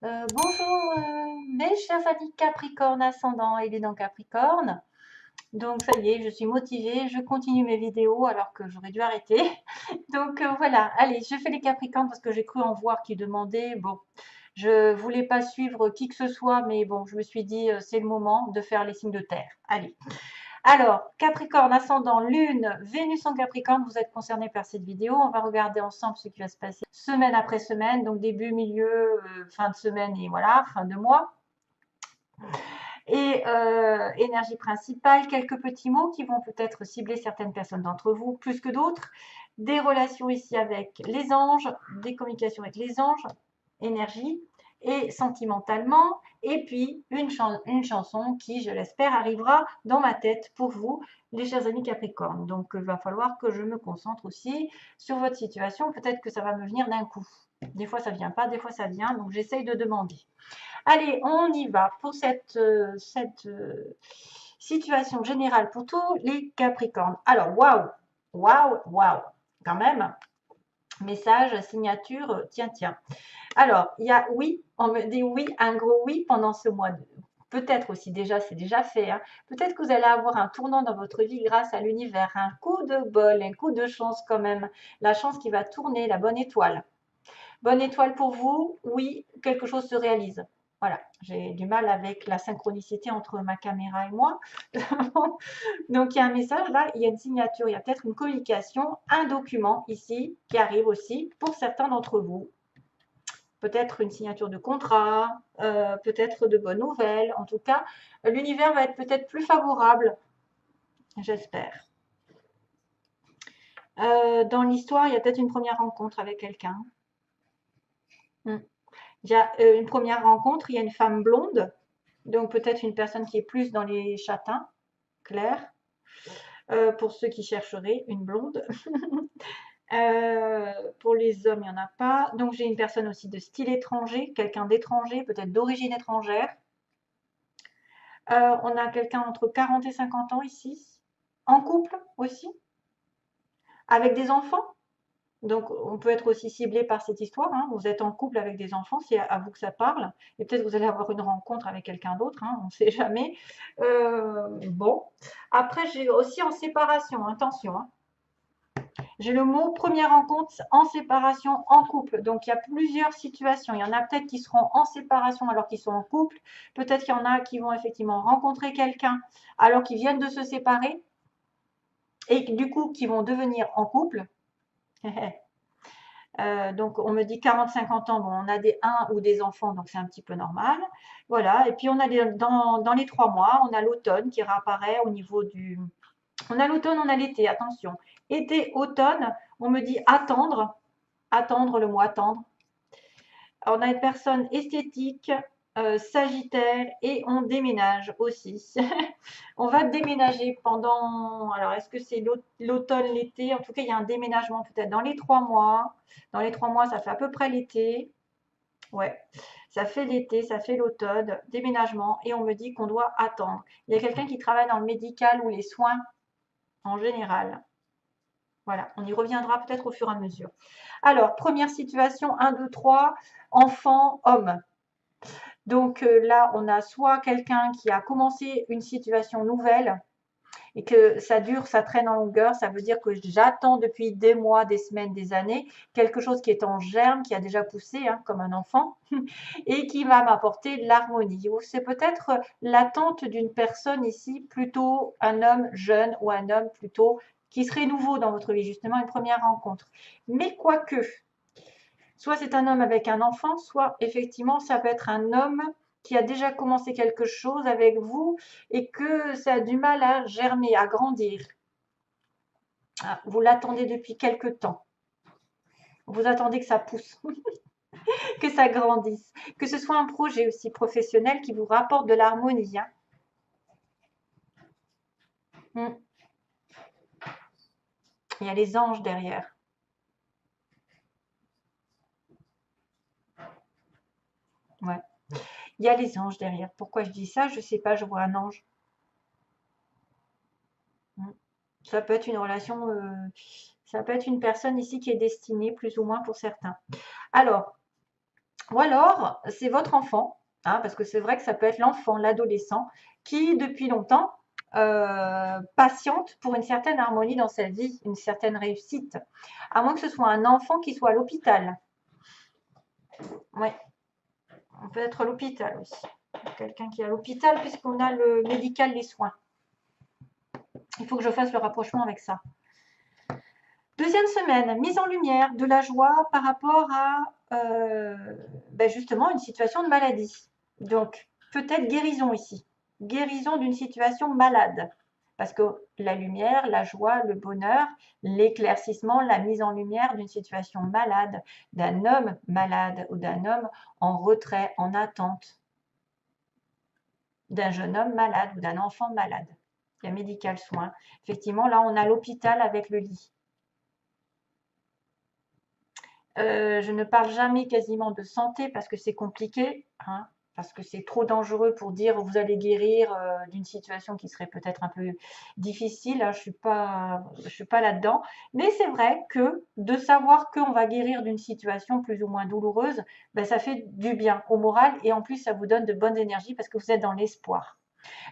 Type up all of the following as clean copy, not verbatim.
Bonjour mes chers amis Capricorne ascendant et les dents Capricorne. Donc ça y est, je suis motivée, je continue mes vidéos alors que j'aurais dû arrêter. Donc voilà, allez, je fais les Capricornes parce que j'ai cru en voir qui demandaient. Bon, je voulais pas suivre qui que ce soit, mais bon, je me suis dit c'est le moment de faire les signes de terre. Allez. Alors, Capricorne, ascendant, Lune, Vénus en Capricorne, vous êtes concerné par cette vidéo. On va regarder ensemble ce qui va se passer semaine après semaine, donc début, milieu, fin de semaine et voilà, fin de mois. Et énergie principale, quelques petits mots qui vont peut-être cibler certaines personnes d'entre vous plus que d'autres. Des relations ici avec les anges, des communications avec les anges, énergie et sentimentalement. Et puis une chanson qui, je l'espère, arrivera dans ma tête pour vous, les chers amis Capricorne. Donc il va falloir que je me concentre aussi sur votre situation. Peut-être que ça va me venir d'un coup. Des fois ça vient pas, des fois ça vient, donc j'essaye de demander. Allez, on y va pour cette situation générale pour tous les Capricornes. Alors, waouh, waouh, waouh, quand même. Message, signature, tiens, tiens. Alors, il y a oui, on me dit oui, un gros oui pendant ce mois. Peut-être aussi déjà, c'est déjà fait. Hein. Peut-être que vous allez avoir un tournant dans votre vie grâce à l'univers, un coup de bol, un coup de chance quand même. La chance qui va tourner, la bonne étoile. Bonne étoile pour vous, oui, quelque chose se réalise. Voilà, j'ai du mal avec la synchronicité entre ma caméra et moi. Donc, il y a un message là, il y a une signature, il y a peut-être une communication, un document ici qui arrive aussi pour certains d'entre vous. Peut-être une signature de contrat, peut-être de bonnes nouvelles. En tout cas, l'univers va être peut-être plus favorable, j'espère. Dans l'histoire, il y a peut-être une première rencontre avec quelqu'un. Il y a une première rencontre, il y a une femme blonde, donc peut-être une personne qui est plus dans les châtains clairs, pour ceux qui chercheraient une blonde. Pour les hommes, il n'y en a pas. Donc j'ai une personne aussi de style étranger, quelqu'un d'étranger, peut-être d'origine étrangère. On a quelqu'un entre 40 et 50 ans ici, en couple aussi, avec des enfants. Donc, on peut être aussi ciblé par cette histoire. Hein. Vous êtes en couple avec des enfants, c'est à vous que ça parle. Et peut-être que vous allez avoir une rencontre avec quelqu'un d'autre, hein, on ne sait jamais. Bon. Après, j'ai aussi en séparation, attention. Hein. J'ai le mot première rencontre en séparation, en couple. Donc, il y a plusieurs situations. Il y en a peut-être qui seront en séparation alors qu'ils sont en couple. Peut-être qu'il y en a qui vont effectivement rencontrer quelqu'un alors qu'ils viennent de se séparer et du coup qui vont devenir en couple. Donc, on me dit 40-50 ans, bon, on a des 1 ou des enfants, donc c'est un petit peu normal. Voilà, et puis on a dans les 3 mois, on a l'automne qui réapparaît au niveau du... On a l'automne, on a l'été, attention. Été, automne, on me dit attendre, attendre, le mot attendre. On a une personne esthétique, Sagittaire, et on déménage aussi. On va déménager pendant, alors est-ce que c'est l'automne, l'été? En tout cas, il y a un déménagement peut-être dans les 3 mois. Dans les 3 mois, ça fait à peu près l'été. Ouais, ça fait l'été, ça fait l'automne, déménagement, et on me dit qu'on doit attendre. Il y a quelqu'un qui travaille dans le médical ou les soins en général. Voilà, on y reviendra peut-être au fur et à mesure. Alors, première situation, 1, 2, 3, enfant, homme. Donc là, on a soit quelqu'un qui a commencé une situation nouvelle et que ça dure, ça traîne en longueur, ça veut dire que j'attends depuis des mois, des semaines, des années, quelque chose qui est en germe, qui a déjà poussé, hein, comme un enfant, et qui va m'apporter l'harmonie. Ou c'est peut-être l'attente d'une personne ici, plutôt un homme jeune ou un homme plutôt qui serait nouveau dans votre vie, justement une première rencontre. Mais quoique, soit c'est un homme avec un enfant, soit effectivement ça peut être un homme qui a déjà commencé quelque chose avec vous et que ça a du mal à germer, à grandir. Ah, vous l'attendez depuis quelque temps. Vous attendez que ça pousse, que ça grandisse, que ce soit un projet aussi professionnel qui vous rapporte de l'harmonie. Hein. Il y a les anges derrière. Ouais. Il y a les anges derrière. Pourquoi je dis ça? Je ne sais pas, je vois un ange. Ça peut être une relation, ça peut être une personne ici qui est destinée, plus ou moins pour certains. Alors, Ou alors, c'est votre enfant, hein, parce que c'est vrai que ça peut être l'enfant, l'adolescent, qui depuis longtemps patiente pour une certaine harmonie dans sa vie, une certaine réussite. À moins que ce soit un enfant qui soit à l'hôpital. Oui, on peut être à l'hôpital aussi. Quelqu'un qui est à l'hôpital puisqu'on a le médical, les soins. Il faut que je fasse le rapprochement avec ça. Deuxième semaine, mise en lumière de la joie par rapport à justement une situation de maladie. Donc, peut-être guérison ici. Guérison d'une situation malade. Parce que la lumière, la joie, le bonheur, l'éclaircissement, la mise en lumière d'une situation malade, d'un homme malade ou d'un homme en retrait, en attente, d'un jeune homme malade ou d'un enfant malade. Il y a médical soin. Effectivement, là, on a l'hôpital avec le lit. Je ne parle jamais quasiment de santé parce que c'est compliqué, hein, parce que c'est trop dangereux pour dire vous allez guérir d'une situation qui serait peut-être un peu difficile. Hein, je suis pas là-dedans. Mais c'est vrai que de savoir qu'on va guérir d'une situation plus ou moins douloureuse, ben, ça fait du bien au moral et en plus ça vous donne de bonnes énergies parce que vous êtes dans l'espoir.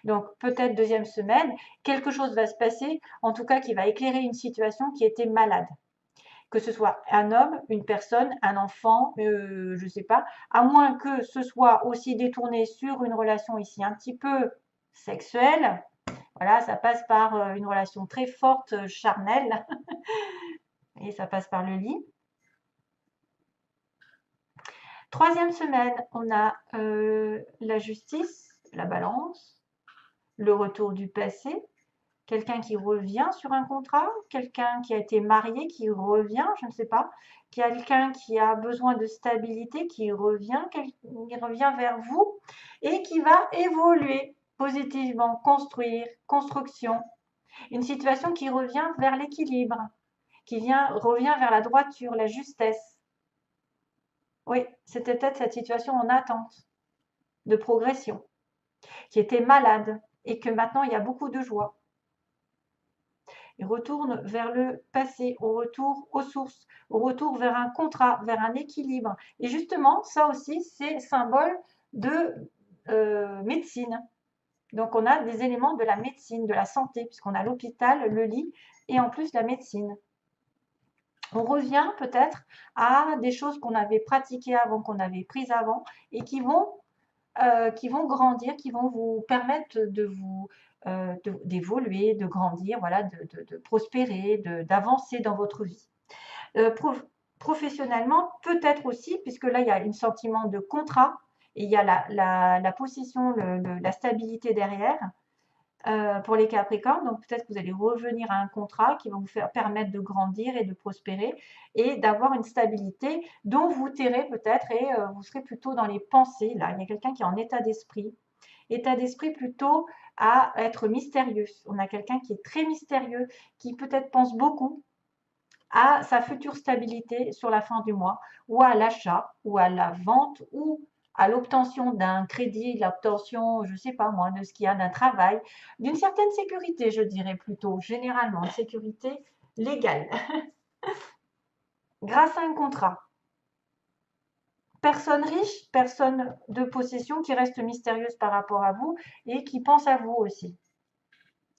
Donc peut-être deuxième semaine, quelque chose va se passer, en tout cas qui va éclairer une situation qui était malade, que ce soit un homme, une personne, un enfant, je ne sais pas, à moins que ce soit aussi détourné sur une relation ici un petit peu sexuelle. Voilà, ça passe par une relation très forte, charnelle, et ça passe par le lit. Troisième semaine, on a la justice, la balance, le retour du passé, quelqu'un qui revient sur un contrat, quelqu'un qui a été marié, qui revient, je ne sais pas, quelqu'un qui a besoin de stabilité, qui revient vers vous et qui va évoluer positivement, construire, construction. Une situation qui revient vers l'équilibre, revient vers la droiture, la justesse. Oui, c'était peut-être cette situation en attente de progression, qui était malade et que maintenant il y a beaucoup de joie. Il retourne vers le passé, au retour aux sources, au retour vers un contrat, vers un équilibre. Et justement, ça aussi, c'est symbole de médecine. Donc, on a des éléments de la médecine, de la santé, puisqu'on a l'hôpital, le lit et en plus la médecine. On revient peut-être à des choses qu'on avait pratiquées avant, qu'on avait prises avant et qui vont grandir, qui vont vous permettre d'évoluer, de grandir, voilà, de prospérer, d'avancer dans votre vie. Professionnellement, peut-être aussi, puisque là, il y a un sentiment de contrat et il y a la possession, la stabilité derrière. Pour les Capricornes, donc peut-être que vous allez revenir à un contrat qui va vous permettre de grandir et de prospérer et d'avoir une stabilité dont vous tairez peut-être et vous serez plutôt dans les pensées. Là, il y a quelqu'un qui est en état d'esprit plutôt à être mystérieux. On a quelqu'un qui est très mystérieux, qui peut-être pense beaucoup à sa future stabilité sur la fin du mois, ou à l'achat, ou à la vente, ou à l'obtention d'un crédit, l'obtention, je ne sais pas moi, de ce qu'il y a d'un travail, d'une certaine sécurité, je dirais plutôt, généralement, une sécurité légale, grâce à un contrat. Personne riche, personne de possession qui reste mystérieuse par rapport à vous et qui pense à vous aussi,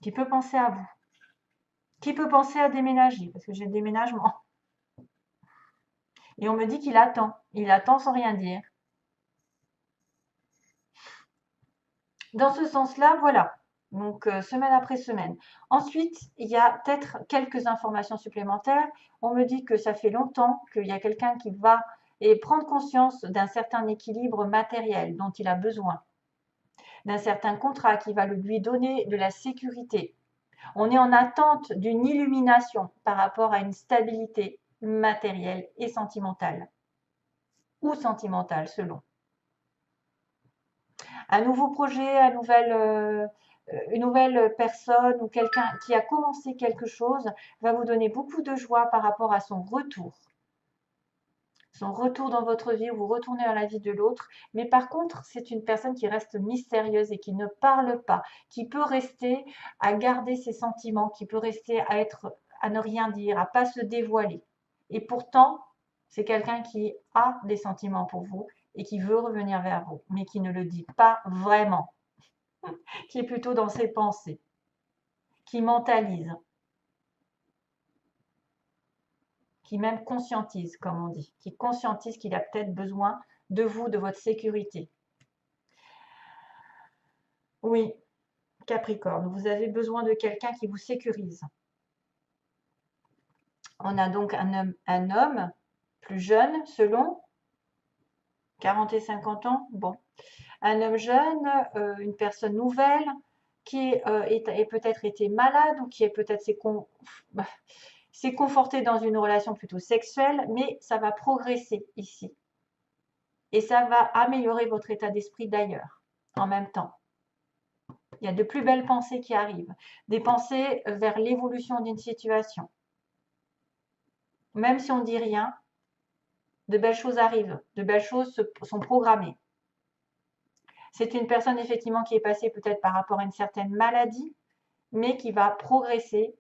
qui peut penser à vous, qui peut penser à déménager, parce que j'ai le déménagement. Et on me dit qu'il attend. Il attend sans rien dire. Dans ce sens-là, voilà. Donc, semaine après semaine. Ensuite, il y a peut-être quelques informations supplémentaires. On me dit que ça fait longtemps qu'il y a quelqu'un qui va prendre conscience d'un certain équilibre matériel dont il a besoin, d'un certain contrat qui va lui donner de la sécurité. On est en attente d'une illumination par rapport à une stabilité matérielle et sentimentale, ou sentimentale selon. Un nouveau projet, une nouvelle personne ou quelqu'un qui a commencé quelque chose va vous donner beaucoup de joie par rapport à son retour. Son retour dans votre vie, vous retournez dans la vie de l'autre. Mais par contre, c'est une personne qui reste mystérieuse et qui ne parle pas, qui peut rester à garder ses sentiments, qui peut rester à ne rien dire, à pas se dévoiler. Et pourtant, c'est quelqu'un qui a des sentiments pour vous et qui veut revenir vers vous, mais qui ne le dit pas vraiment, qui est plutôt dans ses pensées, qui mentalise, qui même conscientise, comme on dit, qui conscientise qu'il a peut-être besoin de vous, de votre sécurité. Oui, Capricorne, vous avez besoin de quelqu'un qui vous sécurise. On a donc un homme plus jeune, selon 40 et 50 ans. Bon, un homme jeune, une personne nouvelle qui est peut-être été malade ou qui est peut-être s'est conforté dans une relation plutôt sexuelle, mais ça va progresser ici. Et ça va améliorer votre état d'esprit d'ailleurs, en même temps. Il y a de plus belles pensées qui arrivent, des pensées vers l'évolution d'une situation. Même si on ne dit rien, de belles choses arrivent, de belles choses sont programmées. C'est une personne effectivement qui est passée peut-être par rapport à une certaine maladie, mais qui va progresser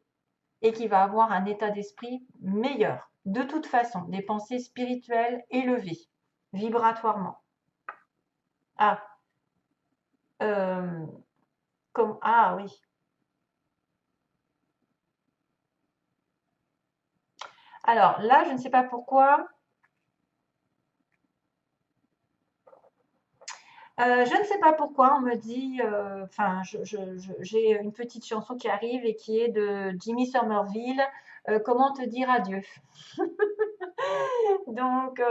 et qui va avoir un état d'esprit meilleur. De toute façon, des pensées spirituelles élevées, vibratoirement. Ah, ah oui. Alors là, je ne sais pas pourquoi. Je ne sais pas pourquoi on me dit, enfin, j'ai une petite chanson qui arrive et qui est de Jimmy Somerville, Comment te dire adieu. Donc,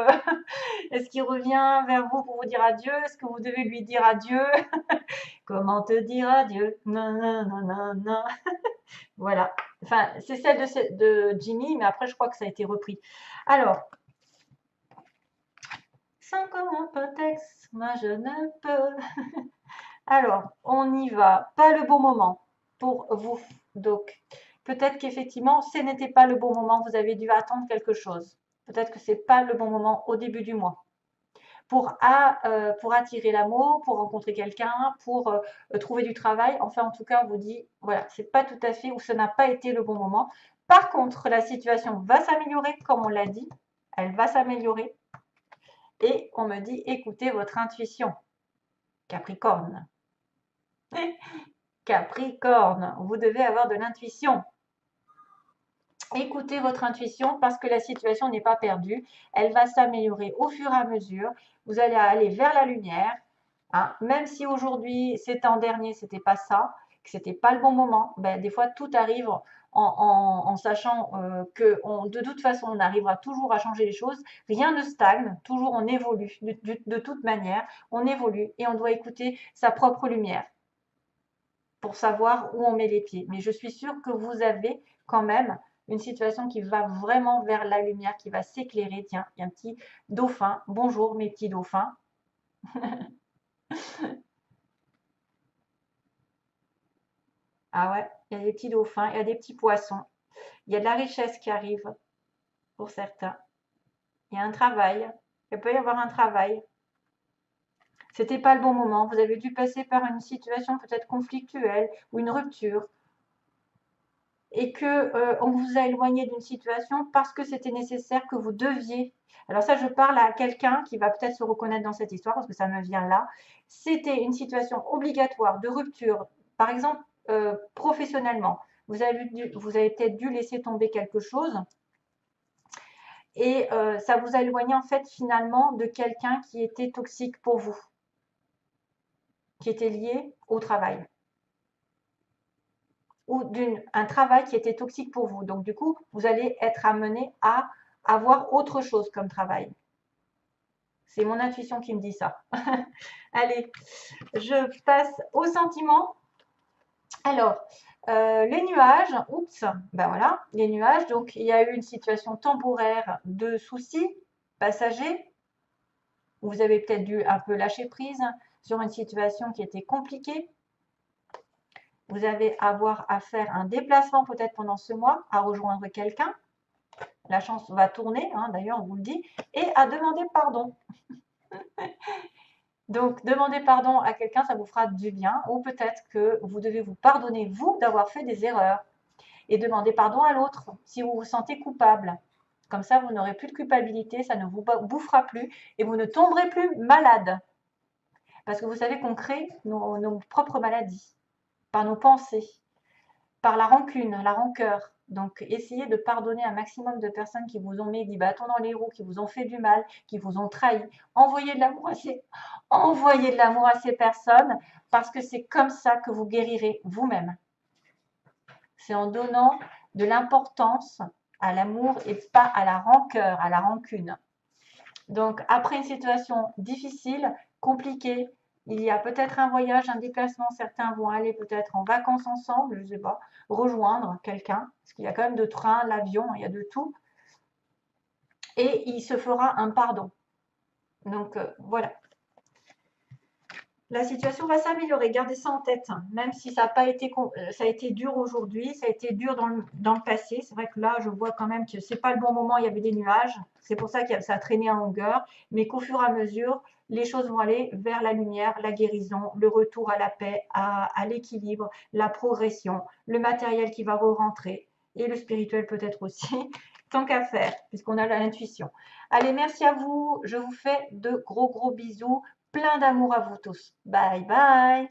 est-ce qu'il revient vers vous pour vous dire adieu? Est-ce que vous devez lui dire adieu? Comment te dire adieu? Non, non, non, non, non. Voilà. Enfin, c'est celle de Jimmy, mais après, je crois que ça a été repris. Alors, sans comme un prétexte, moi je ne peux. Alors, on y va. Pas le bon moment pour vous. Donc, peut-être qu'effectivement, ce n'était pas le bon moment. Vous avez dû attendre quelque chose. Peut-être que ce n'est pas le bon moment au début du mois. Pour attirer l'amour, pour rencontrer quelqu'un, pour trouver du travail. Enfin, en tout cas, on vous dit, voilà, c'est pas tout à fait ou ça n'a pas été le bon moment. Par contre, la situation va s'améliorer, comme on l'a dit. Elle va s'améliorer. Et on me dit, écoutez votre intuition. Capricorne. Capricorne, vous devez avoir de l'intuition. Écoutez votre intuition parce que la situation n'est pas perdue. Elle va s'améliorer au fur et à mesure. Vous allez aller vers la lumière. Hein. Même si aujourd'hui, c'était en dernier, c'était pas ça, que c'était pas le bon moment, ben, des fois, tout arrive en sachant que de toute façon, on arrivera toujours à changer les choses. Rien ne stagne, toujours on évolue. De toute manière, on évolue et on doit écouter sa propre lumière pour savoir où on met les pieds. Mais je suis sûre que vous avez quand même une situation qui va vraiment vers la lumière, qui va s'éclairer. Tiens, il y a un petit dauphin. Bonjour mes petits dauphins. Ah ouais, il y a des petits dauphins, il y a des petits poissons. Il y a de la richesse qui arrive pour certains. Il y a un travail. Il peut y avoir un travail. C'était pas le bon moment. Vous avez dû passer par une situation peut-être conflictuelle ou une rupture et que on vous a éloigné d'une situation parce que c'était nécessaire que vous deviez. Alors ça, je parle à quelqu'un qui va peut-être se reconnaître dans cette histoire parce que ça me vient là. C'était une situation obligatoire de rupture, par exemple professionnellement. Vous avez peut-être dû laisser tomber quelque chose et ça vous a éloigné en fait finalement de quelqu'un qui était toxique pour vous, qui était lié au travail ou d'un travail qui était toxique pour vous. Donc, du coup, vous allez être amené à avoir autre chose comme travail. C'est mon intuition qui me dit ça. Allez, je passe aux sentiments. Alors, les nuages, oups, ben voilà, les nuages. Donc, il y a eu une situation temporaire de soucis passagers. Vous avez peut-être dû un peu lâcher prise sur une situation qui était compliquée. Vous allez avoir à faire un déplacement peut-être pendant ce mois, à rejoindre quelqu'un. La chance va tourner, hein, d'ailleurs, on vous le dit, et à demander pardon. Donc, demander pardon à quelqu'un, ça vous fera du bien, ou peut-être que vous devez vous pardonner, vous, d'avoir fait des erreurs, et demander pardon à l'autre si vous vous sentez coupable. Comme ça, vous n'aurez plus de culpabilité, ça ne vous bouffera plus et vous ne tomberez plus malade. Parce que vous savez qu'on crée nos propres maladies par nos pensées, par la rancune, la rancœur. Donc, essayez de pardonner un maximum de personnes qui vous ont mis des bâtons dans les roues, qui vous ont fait du mal, qui vous ont trahi. Envoyez de l'amour à ces personnes parce que c'est comme ça que vous guérirez vous-même. C'est en donnant de l'importance à l'amour et pas à la rancœur, à la rancune. Donc, après une situation difficile, compliquée, il y a peut-être un voyage, un déplacement, certains vont aller peut-être en vacances ensemble, je ne sais pas, rejoindre quelqu'un, parce qu'il y a quand même de train, l'avion, il y a de tout. Et il se fera un pardon. Donc, voilà. La situation va s'améliorer, gardez ça en tête, même si ça n'a pas été, ça a été dur aujourd'hui, ça a été dur dans le passé. C'est vrai que là, je vois quand même que ce n'est pas le bon moment, il y avait des nuages, c'est pour ça que ça a traîné en longueur, mais qu'au fur et à mesure, les choses vont aller vers la lumière, la guérison, le retour à la paix, à l'équilibre, la progression, le matériel qui va re-rentrer, et le spirituel peut-être aussi, tant qu'à faire, puisqu'on a l'intuition. Allez, merci à vous, je vous fais de gros bisous. Plein d'amour à vous tous. Bye bye.